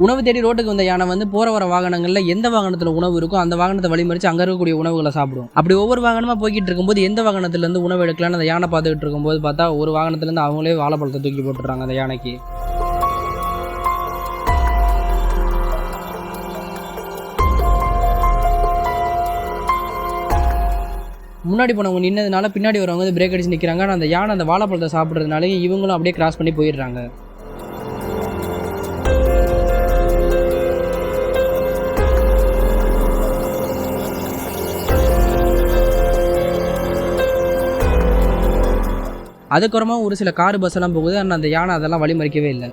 உணவு தேடி ரோட்டுக்கு வந்த யானை வந்து போற வர வாகனங்கள்ல எந்த வாகனத்துல உணவு இருக்கோ அந்த வாகனத்தை வழிமறிச்சு அங்க இருக்கக்கூடிய உணவுகளை சாப்பிடும். அப்படி ஒவ்வொரு வாகனமா போய்கிட்டு இருக்கும்போது எந்த வாகனத்துல இருந்து உணவு எடுக்கலான்னு அந்த யானை பார்த்துக்கிட்டு இருக்கும்போது பார்த்தா ஒரு வாகனத்துல இருந்து அவங்களே வாழைப்பழத்தை தூக்கி போட்டுறாங்க அந்த யானைக்கு. முன்னாடி போனவங்க நின்னதுனால பின்னாடி வரவங்க வந்து பிரேக் அடிச்சு நிற்கிறாங்க. ஆனால் அந்த யானை அந்த வாழைப்பழத்தை சாப்பிட்றதுனால இவங்களும் அப்படியே கிராஸ் பண்ணி போயிடுறாங்க. அதுக்கப்புறமா ஒரு சில காரு பஸ் எல்லாம் போகுது. ஆனால் அந்த யானை அதெல்லாம் வழிமறிக்கவே இல்லை.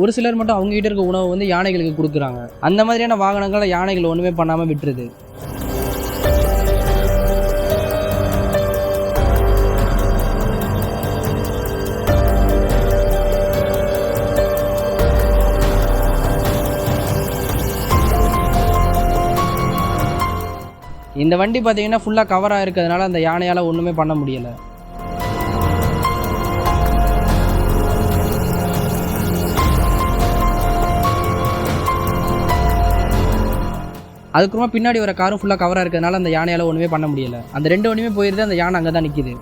ஒரு சிலர் மட்டும் அவங்க கிட்ட இருக்க உணவு வந்து யானைகளுக்கு கொடுக்குறாங்க. அந்த மாதிரியான வாகனங்களை யானைகள் ஒன்றுமே பண்ணாமல் விட்டுருது. இந்த வண்டி பார்த்தீங்கன்னா ஃபுல்லாக கவராக இருக்கிறதுனால அந்த யானையால் ஒன்றுமே பண்ண முடியலை. அதுக்கப்புறமா பின்னாடி வர காரும் ஃபுல்லாக கவராக இருக்கிறதுனால அந்த யானையால் ஒன்றுமே பண்ண முடியலை. அந்த ரெண்டு வண்டியுமே போயிருது. அந்த யானை அங்கே தான் நிற்கிது.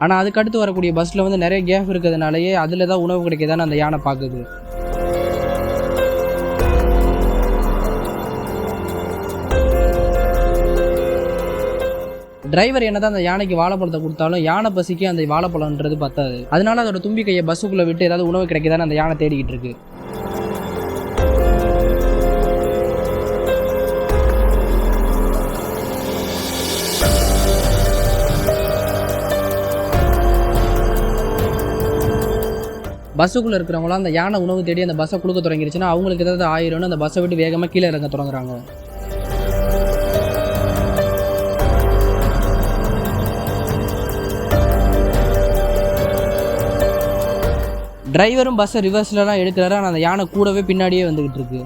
ஆனால் அதுக்கடுத்து வரக்கூடிய பஸ்ஸில் வந்து நிறைய கேப் இருக்கிறதுனாலயே அதில் தான் உணவு கிடைக்குதான்னு அந்த யானை பார்க்குது. டிரைவர் என்னதான் அந்த யானைக்கு வாழைப்பழத்தை கொடுத்தாலும் யானை பசிக்கு அந்த வாழைப்பழம்ன்றது பத்தாது. அதனால அதோட தும்பி கையை பஸ்ஸுக்குள்ளே விட்டு ஏதாவது உணவு கிடைக்குதான்னு அந்த யானை தேடிக்கிட்டு இருக்கு. பஸ்ஸுக்குள்ளே இருக்கிறவங்களாம் அந்த யானை உணவு தேடி அந்த பஸ்ஸை கொடுக்க தொடங்கிருச்சுன்னா அவங்களுக்கு ஏதாவது ஆயிரும்னு அந்த பஸ்ஸை விட்டு வேகமாக கீழே இறங்க தொடங்குறாங்க. டிரைவரும் பஸ்ஸை ரிவர்ஸ்லாம் எடுக்கிறாரு. ஆனால் அந்த யானை கூடவே பின்னாடியே வந்துக்கிட்டு இருக்கு.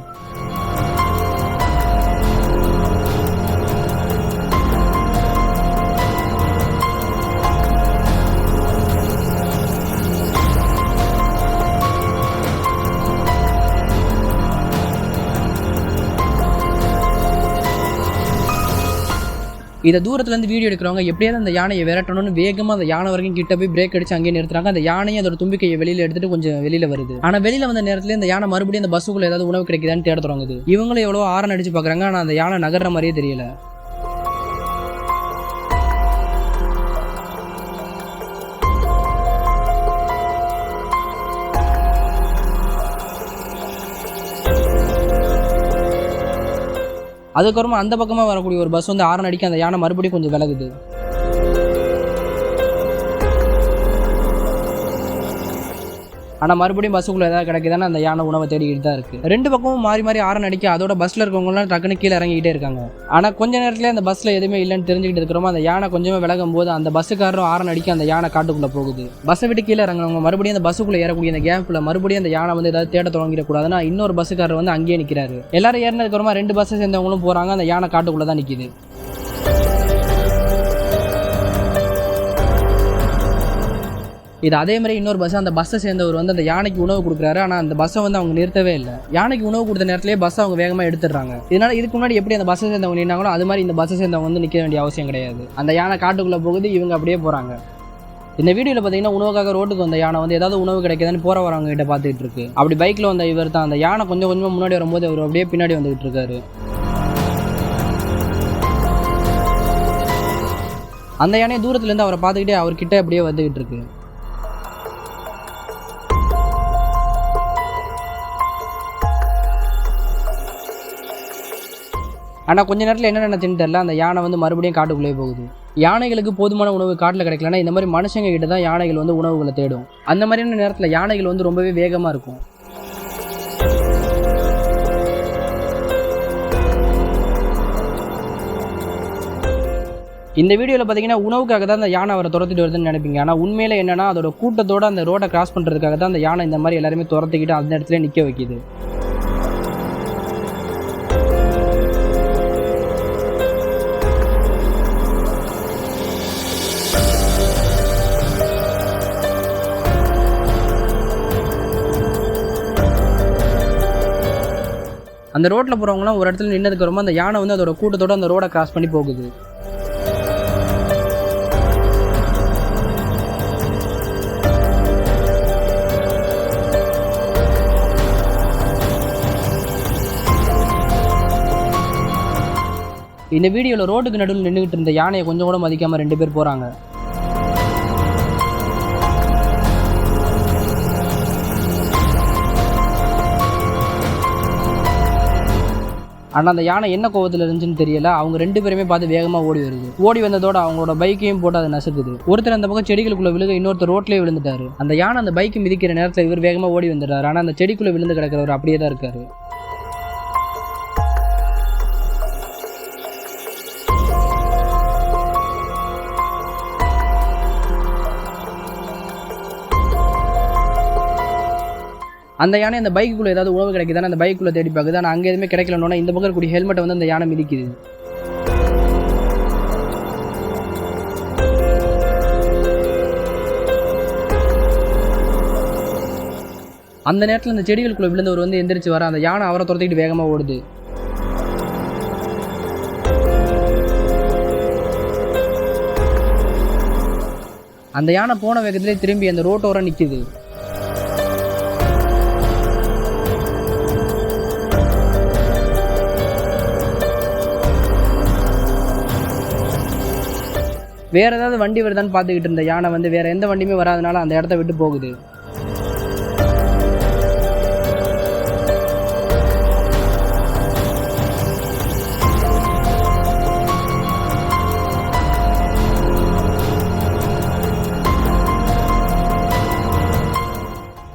இதை தூரத்துலேருந்து வீடியோ எடுக்கிறவங்க எப்படியாவது அந்த யானையை விரட்டணும்னு வேகமாக அந்த யானை வரைக்கும் கிட்ட போய் பிரேக் அடிச்சு அங்கேயே நிறுத்துறாங்க. அந்த யானையை அதோட தும்பிக்கையை வெளியில் எடுத்துட்டு கொஞ்சம் வெளியில் வருது. ஆனால் வெளியில் வந்த நேரத்தில் இந்த யானை மறுபடியும் அந்த பஸ்ஸுக்குள்ள ஏதாவது உணவு கிடைக்குதான்னு தேட தொடங்குது. இவங்களும் எவ்வளோ ஆரன் அடிச்சு பார்க்குறாங்க. ஆனால் அந்த யானை நகர்ற மாதிரியே தெரியல. அதுக்கப்புறமா அந்த பக்கமாக வரக்கூடிய ஒரு பஸ் வந்து ஆரன் அடிக்க அந்த யானை மறுபடியும் கொஞ்சம் விலகுது. ஆனால் மறுபடியும் பஸ்ஸுக்குள்ளே ஏதாவது கிடைக்குதானே அந்த யானை உணவை தேடிக்கிட்டு தான் இருக்குது. ரெண்டு பக்கமும் மாறி மாறி ஆரன் அடிக்க அதோட பஸ்ஸில் இருக்கவங்களாம் டக்குன்னு கீழே இறங்கிக்கிட்டே இருக்காங்க. ஆனால் கொஞ்ச நேரத்தில் அந்த பஸ்ஸில் எதுவுமே இல்லைன்னு தெரிஞ்சுக்கிட்டு இருக்கிறோமோ அந்த யானை கொஞ்சமே விலகும் போது அந்த பஸ்ஸுக்காரரும் ஆரன் அடிக்க அந்த யானை காட்டுக்குள்ளே போகுது. பஸ்ஸை விட்டு கீழே இறங்குறவங்க மறுபடியும் அந்த பஸ்ஸுக்குள்ளே ஏறக்கூடிய அந்த கேப்பில் மறுபடியும் அந்த யானை வந்து ஏதாவது தேட தொடங்கிடக்கூடாதுன்னா இன்னொரு பஸ்ஸுக்காரர் வந்து அங்கேயே நிற்கிறாரு. எல்லாரும் ஏறினதுக்கப்புறமா ரெண்டு பஸ்ஸை சேர்ந்தவங்களும் போகிறாங்க. அந்த யானை காட்டுக்குள்ளே தான் நிற்கிது. இது அதே மாதிரி இன்னொரு பஸ் அந்த பஸ்ஸை சேர்ந்தவர் வந்து அந்த யானைக்கு உணவு கொடுக்குறாரு. ஆனால் அந்த பஸ்ஸை வந்து அவங்க நிறுத்தவே இல்லை. யானைக்கு உணவு கொடுத்த நேரத்திலேயே பஸ்ஸை அவங்க வேகமாக எடுத்துடுறாங்க. இதனால் இதுக்கு முன்னாடி எப்படி அந்த பஸ்ஸை சேர்ந்தவங்க நின்னாங்களோ அது மாதிரி இந்த பஸ்ஸை சேர்ந்தவங்க வந்து நிற்க வேண்டிய அவசியம் கிடையாது. அந்த யானை காட்டுக்குள்ளே போகுது, இவங்க அப்படியே போகிறாங்க. இந்த வீடியோவில் பார்த்தீங்கன்னா உணவுக்காக ரோட்டுக்கு வந்த யானை வந்து ஏதாவது உணவு கிடைக்குதான்னு போகிற வரவங்க கிட்ட பார்த்துட்டு இருக்கு. அப்படி பைக்கில் வந்த இவர் தான். அந்த யானை கொஞ்சம் கொஞ்சமாக முன்னாடி வரும்போது அவர் அப்படியே பின்னாடி வந்துகிட்டு இருக்காரு. அந்த யானையை தூரத்துலேருந்து அவரை பார்த்துக்கிட்டே அவர்கிட்ட அப்படியே வந்துகிட்டு இருக்கு. ஆனால் கொஞ்ச நேரத்தில் என்ன நினைச்சுன்னு தெரியல, அந்த யானை வந்து மறுபடியும் காட்டுக்குள்ளே போகுது. யானைகளுக்கு போதுமான உணவு காட்டில் கிடைக்கலன்னா இந்த மாதிரி மனுஷங்க கிட்ட தான் யானைகள் வந்து உணவுகளை தேடும். அந்த மாதிரியான நேரத்தில் யானைகள் வந்து ரொம்பவே வேகமாக இருக்கும். இந்த வீடியோவில் பார்த்தீங்கன்னா உணவுக்காக தான் அந்த யானை அவரை துரத்திட்டு வருதுன்னு நினைப்பீங்க. ஆனால் உண்மையில என்னன்னா அதோட கூட்டத்தோட அந்த ரோட்டை கிராஸ் பண்ணுறதுக்காக தான் அந்த யானை இந்த மாதிரி எல்லாருமே துரத்திக்கிட்டு அந்த இடத்துல நிற்க வைக்கிது. அந்த ரோட்டில் போகிறவங்களாம் ஒரு இடத்துல நின்னதுக்கு ரொம்ப அந்த யானை வந்து அதோட கூட்டத்தோட அந்த ரோடை கிராஸ் பண்ணி போகுது. இந்த வீடியோவில் ரோட்டுக்கு நடுவில் நின்றுக்கிட்டு இருந்த யானையை கொஞ்சம் கூட மதிக்காமல் 2 பேர் போகிறாங்க. ஆனால் அந்த யானை என்ன கோவத்தில் இருந்துச்சுன்னு தெரியல. அவங்க 2 பேருமே பார்த்து வேகமாக ஓடி வருது. ஓடி வந்ததோட அவங்களோட பைக்கையும் போட்டு அதை நசுக்குது. ஒருத்தர் அந்த பக்கம் செடிகளுக்குள்ளே விழுக, இன்னொருத்தர் ரோட்லேயே விழுந்துட்டாரு. அந்த யானை அந்த பைக்கு மிதிக்கிற நேரத்தில் இவர் வேகமாக ஓடி வந்துட்டார். ஆனால் அந்த செடிக்குள்ளே விழுந்து கிடக்கிறவர் அப்படியே தான் இருக்காரு. அந்த யானை அந்த பைக்குள்ளே ஏதாவது உணவு கிடைக்குதானே அந்த பைக்குள்ளே தேடி பார்க்குது. ஆனால் அங்கே எதுவுமே கிடைக்கலன்னா இந்த பக்கம் கூடிய ஹெல்மெட்டை வந்து அந்த யானை மிதிக்குது. அந்த நேரத்தில் அந்த செடிகளுக்குள்ளே விழுந்தவர் வந்து எந்திரிச்சு வர அந்த யானை அவரை துரத்திக்கிட்டு வேகமாக ஓடுது. அந்த யானை போன வேகத்திலே திரும்பி அந்த ரோட்டோரம் நிற்கிது. வேறு ஏதாவது வண்டி வருதான்னு பார்த்துக்கிட்டு இருந்த யானை வந்து வேறு எந்த வண்டியுமே வராதனால அந்த இடத்த விட்டு போகுது.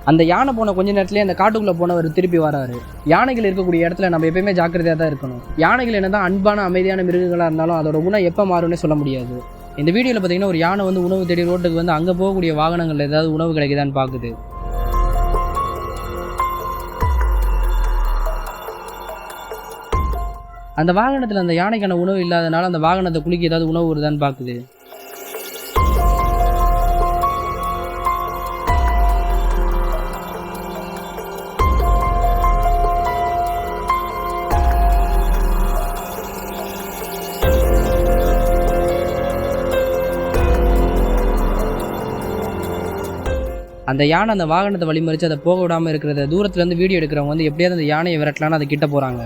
அந்த யானை போன கொஞ்ச நேரத்துலேயே அந்த காட்டுக்குள்ளே போனவர் திருப்பி வராரு. யானைகள் இருக்கக்கூடிய இடத்துல நம்ம எப்பயுமே ஜாக்கிரதையாக தான் இருக்கணும். யானைகள் என்ன தான் அன்பான அமைதியான மிருகங்களாக இருந்தாலும் அதோட குணம் எப்போ மாறும்னே சொல்ல முடியாது. இந்த வீடியோவில் பார்த்தீங்கன்னா ஒரு யானை வந்து உணவு தேடி ரோட்டுக்கு வந்து அங்கே போகக்கூடிய வாகனங்கள் ஏதாவது உணவு கிடைக்குதான்னு பார்க்குது. அந்த வாகனத்தில் அந்த யானைக்கான உணவு இல்லாதனால அந்த வாகனத்தை குளிக்க ஏதாவது உணவு வருதான்னு பார்க்குது. அந்த யானை அந்த வாகனத்தை வழிமறித்து அதை போக விடாமல் இருக்கிறத தூரத்துலேருந்து வீடியோ எடுக்கிறவங்க வந்து எப்படியாவது அந்த யானையை விரட்டலான்னு அதை கிட்ட போகிறாங்க.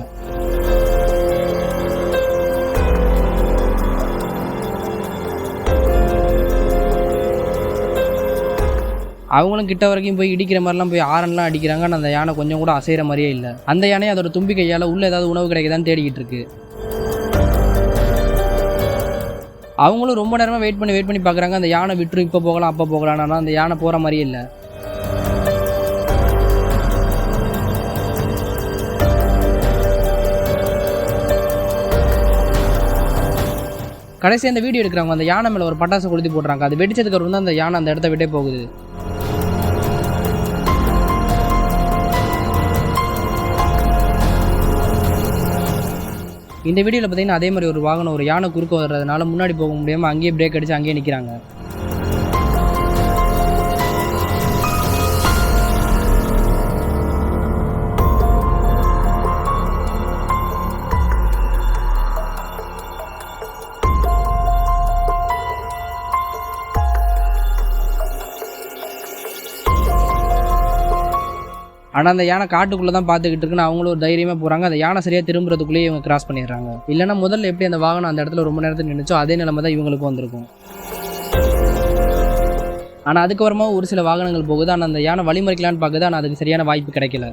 அவங்களும் கிட்ட வரைக்கும் போய் இடிக்கிற மாதிரிலாம் போய் ஆரன்லாம் அடிக்கிறாங்க. ஆனால் அந்த யானை கொஞ்சம் கூட அசைகிற மாதிரியே இல்லை. அந்த யானையை அதோட தும்பி கையால் உள்ளே ஏதாவது உணவு கிடைக்குதான்னு தேடிக்கிட்டு இருக்கு. அவங்களும் ரொம்ப நேரமாக வெயிட் பண்ணி பார்க்குறாங்க. அந்த யானை விட்டுரும், இப்போ போகலாம் அப்போ போகலாம். ஆனால் அந்த யானை போகிற மாதிரியே இல்லை. கடைசி அந்த வீடியோ எடுக்கிறவங்க அந்த யானை மேலே ஒரு பட்டாசு கொளுத்தி போடுறாங்க. அது வெடிச்சதுக்கு அப்புறம் தான் அந்த யானை அந்த இடத்த விட்டே போகுது. இந்த வீடியோவில் பார்த்தீங்கன்னா அதே மாதிரி ஒரு வாகனம் ஒரு யானை குறுக்க வர்றதுனால முன்னாடி போக முடியாமல் அங்கேயே பிரேக் அடித்து அங்கேயே நிற்கிறாங்க. ஆனால் அந்த யானை காட்டுக்குள்ளே தான் பார்த்துக்கிட்டு இருக்குன்னு அவங்களும் ஒரு தைரியமாக போகிறாங்க. அந்த யானை சரியாக திரும்புறதுக்குள்ளேயே இவங்க கிராஸ் பண்ணிடுறாங்க. இல்லைன்னா முதல்ல எப்படி அந்த வாகனம் அந்த இடத்துல ரொம்ப நேரத்தில் நின்றுச்சோ அதே நிலைமை தான் இவங்களுக்கும் வந்திருக்கும். ஆனால் அதுக்கப்புறமா ஒரு சில வாகனங்கள் போகுது. ஆனால் அந்த யானை வழிமறிக்கலான்னு பார்க்குது. ஆனால் அதுக்கு சரியான வாய்ப்பு கிடைக்கல.